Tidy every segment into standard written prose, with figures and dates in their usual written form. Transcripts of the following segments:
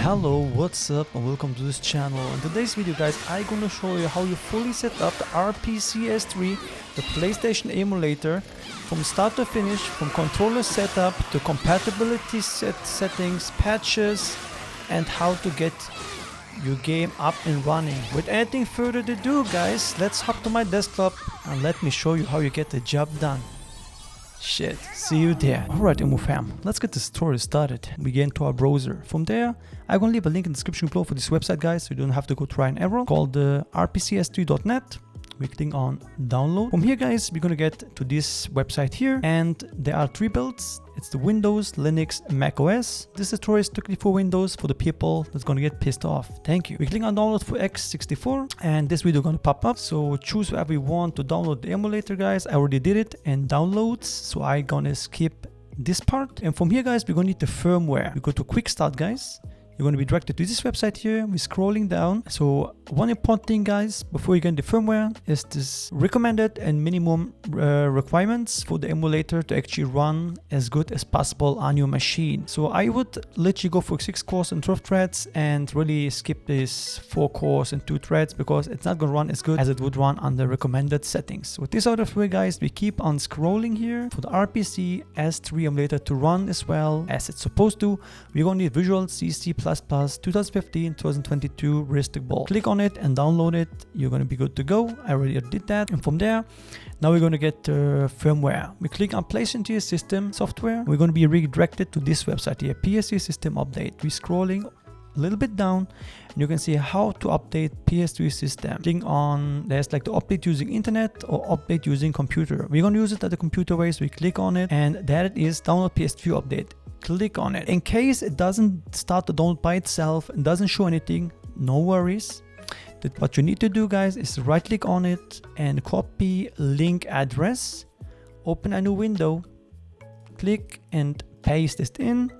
Hello, what's up and welcome to this channel. In today's video guys, I'm gonna show you how you fully set up the RPCS3, the PlayStation emulator, from start to finish, from controller setup to compatibility settings, patches, and how to get your game up and running. With anything further to do guys, let's hop to my desktop and let me show you how you get the job done. Shit, see you there. Alright Emu fam, let's get this tutorial started. We get into our browser. From there, I'm gonna leave a link in the description below for this website guys, so you don't have to go try and error, called RPCS3.net. We click on download. From here guys, we're gonna get to this website here, and there are three builds. It's the Windows, Linux, and Mac OS. This tutorial is strictly for Windows, for the people that's gonna get pissed off. Thank you. We click on download for x64, and this video gonna pop up. So choose wherever you want to download the emulator guys. I already did it in downloads, so I'm gonna skip this part. And from here guys, we're gonna need the firmware. We go to quick start guys. You're going to be directed to this website here. We're scrolling down. So one important thing guys, before you get the firmware, is this recommended and minimum requirements for the emulator to actually run as good as possible on your machine. So I would let you go for 6 cores and 12 threads and really skip this 4 cores and 2 threads, because it's not going to run as good as it would run on the recommended settings. With this out of the way guys, we keep on scrolling here for the RPCS3 emulator to run as well as it's supposed to. We're going to need Visual C, C++, 2015, 2022 realistic-ball. Click on it and download it. You're going to be good to go. I already did that. And from there, now we're going to get firmware. We click on place into your system software. We're going to be redirected to this website here, PS3 system update. We're scrolling a little bit down and you can see how to update PS3 system. Click on, there's like the update using internet or update using computer. We're going to use it at the computer way, so we click on it, and there it is, download PS3 update. Click on it. In case it doesn't start to download by itself and doesn't show anything, no worries. What you need to do guys is right click on it and copy link address, open a new window, click and paste this in,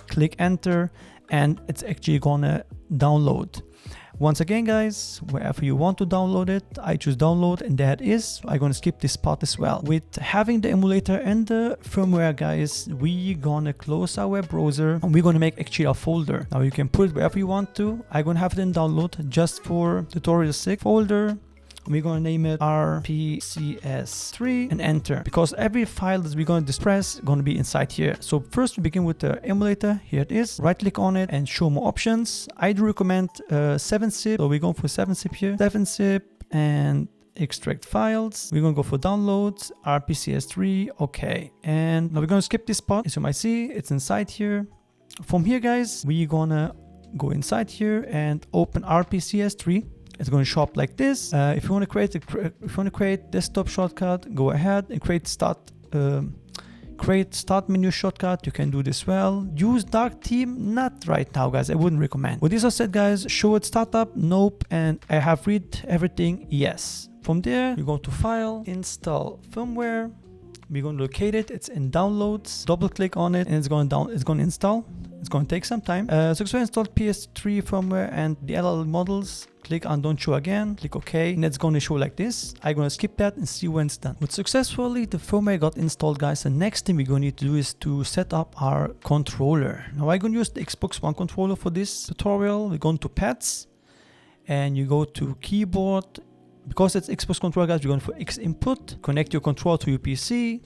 click enter, and it's actually gonna download. Once again guys, wherever you want to download it, I choose download, and there it is. I'm gonna skip this part as well. With having the emulator and the firmware guys, we're gonna close our web browser and we're gonna make actually a folder. Now you can put it wherever you want to. I'm gonna have it in download just for tutorial sake. Folder, we're going to name it RPCS3 and enter, because every file that we're going to press is going to be inside here. So first we begin with the emulator. Here it is. Right click on it and show more options. I do recommend 7-zip. So we're going for 7-zip here. 7-zip and extract files. We're going to go for downloads, RPCS3. Okay. And now we're going to skip this part. As you might see, it's inside here. From here guys, we're going to go inside here and open RPCS3. It's going to show up like this. If you want to create desktop shortcut, go ahead and create start menu shortcut. You can do this well. Use dark theme, not right now guys, I wouldn't recommend. With this all said guys, show it startup, nope, and I have read everything, yes. From there you go to file, install firmware. We're going to locate it. It's in downloads. Double click on it and it's going to install. It's going to take some time. Successfully installed PS3 firmware and the LL models. Click on don't show again, click OK, and it's going to show like this. I'm going to skip that and see when it's done. With successfully the firmware got installed guys, the next thing we're going to need to do is to set up our controller. Now I'm going to use the Xbox One controller for this tutorial. We're going to pads and you go to keyboard. Because it's Xbox controller guys, we're going for X input. Connect your controller to your PC.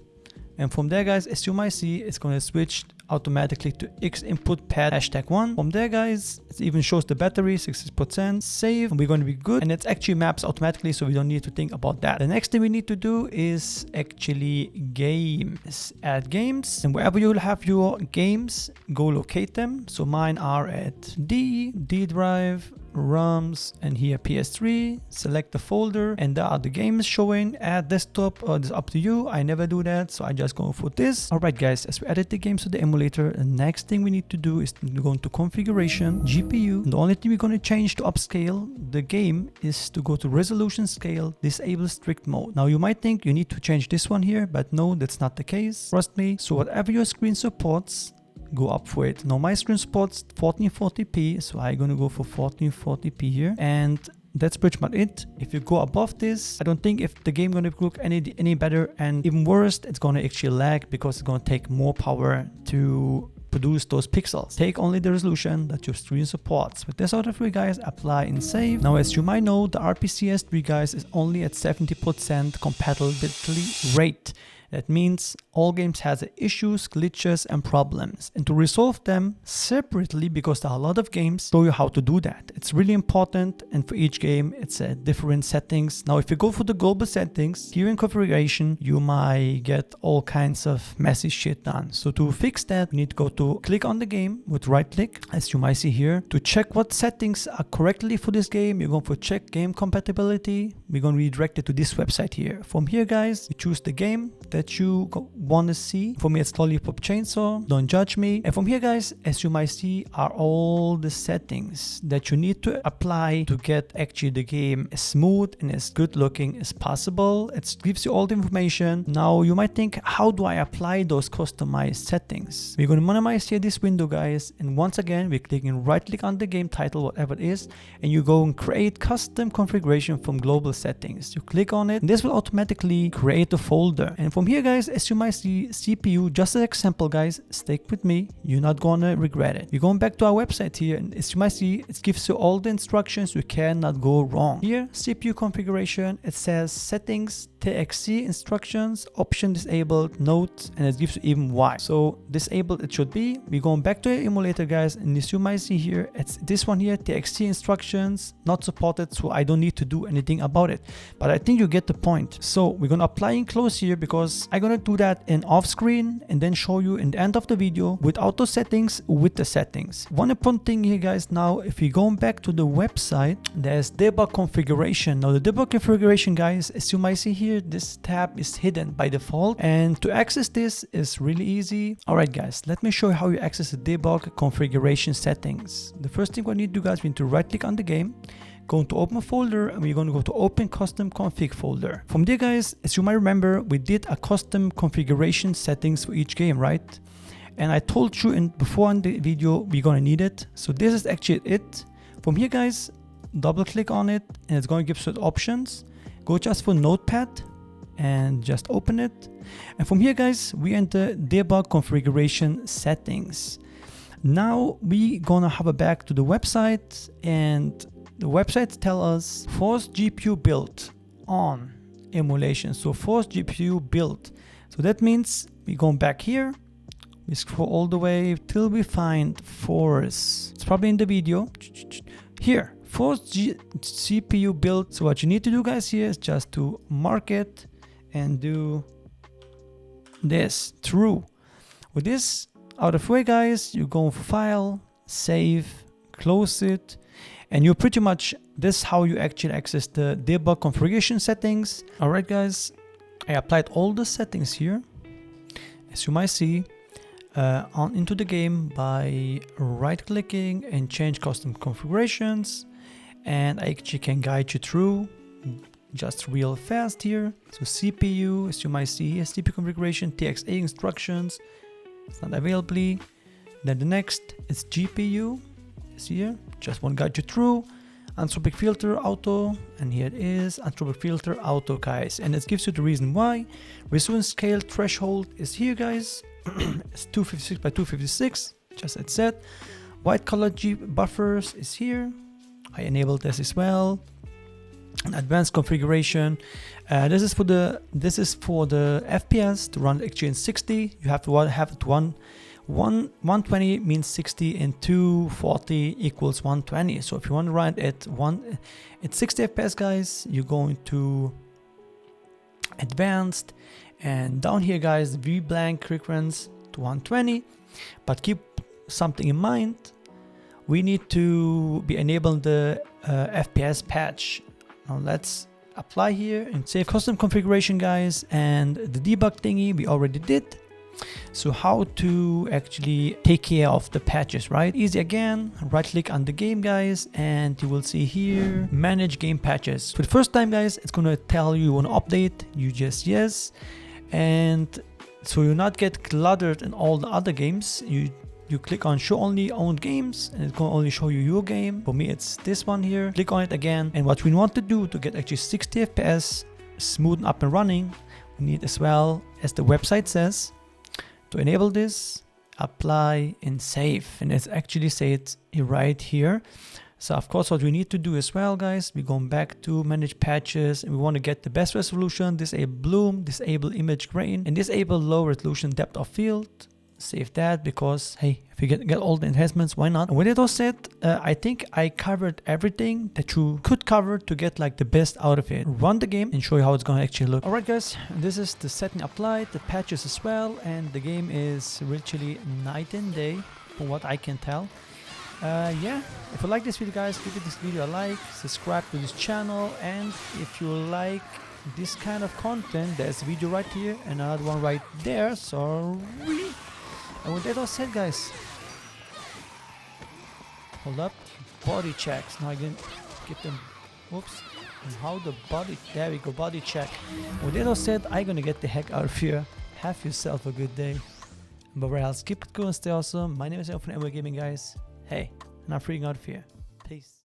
And from there guys, as you might see, it's going to switch automatically to X input pad #1. From there guys, it even shows the battery 60%. Save, and we're going to be good, and it actually maps automatically, so we don't need to think about that. The next thing we need to do is actually games. Add games, and wherever you'll have your games, go locate them. So mine are at D drive, ROMs, and here PS3. Select the folder and there are the games showing. Add desktop, it's up to you. I never do that, so I just go for this. Alright guys, as we added the games to the emulator, the next thing we need to do is to go into configuration, GPU, and the only thing we're going to change to upscale the game is to go to resolution scale, disable strict mode. Now you might think you need to change this one here, but no, that's not the case, trust me. So whatever your screen supports, go up for it. Now my screen supports 1440p, so I'm gonna go for 1440p here, and that's pretty much it. If you go above this, I don't think if the game gonna look any better, and even worse, it's gonna actually lag because it's gonna take more power to produce those pixels. Take only the resolution that your screen supports. With this out of way, guys, apply and save. Now, as you might know, the RPCS3, guys, is only at 70% compatibility rate. That means all games has issues, glitches, and problems. And to resolve them separately, because there are a lot of games, show you how to do that. It's really important, and for each game, it's different settings. Now, if you go for the global settings, here in configuration, you might get all kinds of messy shit done. So to fix that, you need to go to click on the game with right click, as you might see here. To check what settings are correctly for this game, you're going for check game compatibility. We're going to redirect it to this website here. From here, guys, you choose the game that you want to see. For me, it's Lollipop Chainsaw. Don't judge me. And from here, guys, as you might see, are all the settings that you need to apply to get actually the game as smooth and as good looking as possible. It gives you all the information. Now, you might think, how do I apply those customized settings? We're going to minimize here this window, guys. And once again, we're clicking right click on the game title, whatever it is, and you go and create custom configuration from global settings. You click on it, and this will automatically create a folder. And from here, guys, as you might see, CPU, just an example, guys, stick with me, you're not gonna regret it. We're going back to our website here, and as you might see, it gives you all the instructions. You cannot go wrong. Here, CPU configuration, it says settings, TXT instructions, option disabled, notes, and it gives you even why. So disabled it should be. We're going back to the emulator, guys, and as you might see here, it's this one here, TXT instructions, not supported, so I don't need to do anything about it. But I think you get the point. So we're gonna apply in close here, because I'm gonna do that in off screen and then show you in the end of the video without the settings, with the settings. One important thing here, guys, now if we go back to the website, there's debug configuration. Now the debug configuration, guys, as you might see here, this tab is hidden by default, and to access this is really easy. Alright, guys, let me show you how you access the debug configuration settings. The first thing we need to do, guys, we need to right click on the game, go into open folder, and we're going to go to open custom config folder. From there, guys, as you might remember, we did a custom configuration settings for each game, right? And I told you before in the video we're going to need it. So this is actually it. From here, guys, double click on it, and it's going to give you options. Go just for notepad and just open it. And from here, guys, we enter debug configuration settings. Now we gonna have a back to the website, and the website tell us force GPU build on emulation. So force GPU build. So that means we go back here, we scroll all the way till we find force. It's probably in the video here, force CPU build. So what you need to do, guys, here is just to mark it and do this true. With this out of way, guys, you go for file, save, close it, and you pretty much, this is how you actually access the debug configuration settings. Alright, guys, I applied all the settings here, as you might see, on into the game by right clicking and change custom configurations, and I actually can guide you through just real fast here. So CPU, as you might see here, CPU configuration, TXA instructions, it's not available. Then the next is GPU, is here, just one guide you through. Anthropic filter auto, and here it is, Anthropic filter auto, guys, and it gives you the reason why. Resolution scale threshold is here, guys. It's 256 by 256, just as said. White color G buffers is here. I enabled this as well. An advanced configuration. This is for the FPS to run actually in 60. You have to have it 120 means 60, and 240 equals 120. So if you want to run it at 60 FPS, guys, you go into advanced, and down here, guys, V blank recurrence to 120. But keep something in mind. We need to be enabling the FPS patch. Now let's apply here and save custom configuration, guys, and the debug thingy we already did. So how to actually take care of the patches, right? Easy again, right click on the game, guys, and you will see here manage game patches. For the first time, guys, it's gonna tell you an update, you just yes, and so you not get cluttered in all the other games. You click on show only owned games, and it's going to only show you your game. For me, it's this one here. Click on it again, and what we want to do to get actually 60 FPS smooth and up and running, we need, as well as the website says, to enable this, apply and save, and it's actually said right here. So of course what we need to do as well, guys, we're going back to manage patches, and we want to get the best resolution, disable bloom, disable image grain, and disable low resolution depth of field. Save that, because hey, if you get all the enhancements, why not? And with it all said, I think I covered everything that you could cover to get like the best out of it. Run the game and show you how it's gonna actually look. Alright guys, this is the setting applied, the patches as well, and the game is literally night and day from what I can tell. Yeah, if you like this video, guys, give this video a like, subscribe to this channel, and if you like this kind of content, there's a video right here and another one right there. Sorry. And with that all said, guys, hold up, body checks. Now I can get them. Whoops. And how the body, there we go, body check. And with that all said, I'm gonna get the heck out of here. Have yourself a good day. But where else, keep it cool and stay awesome. My name is El from MW Gaming, guys. Hey, and I'm freaking out of here. Peace.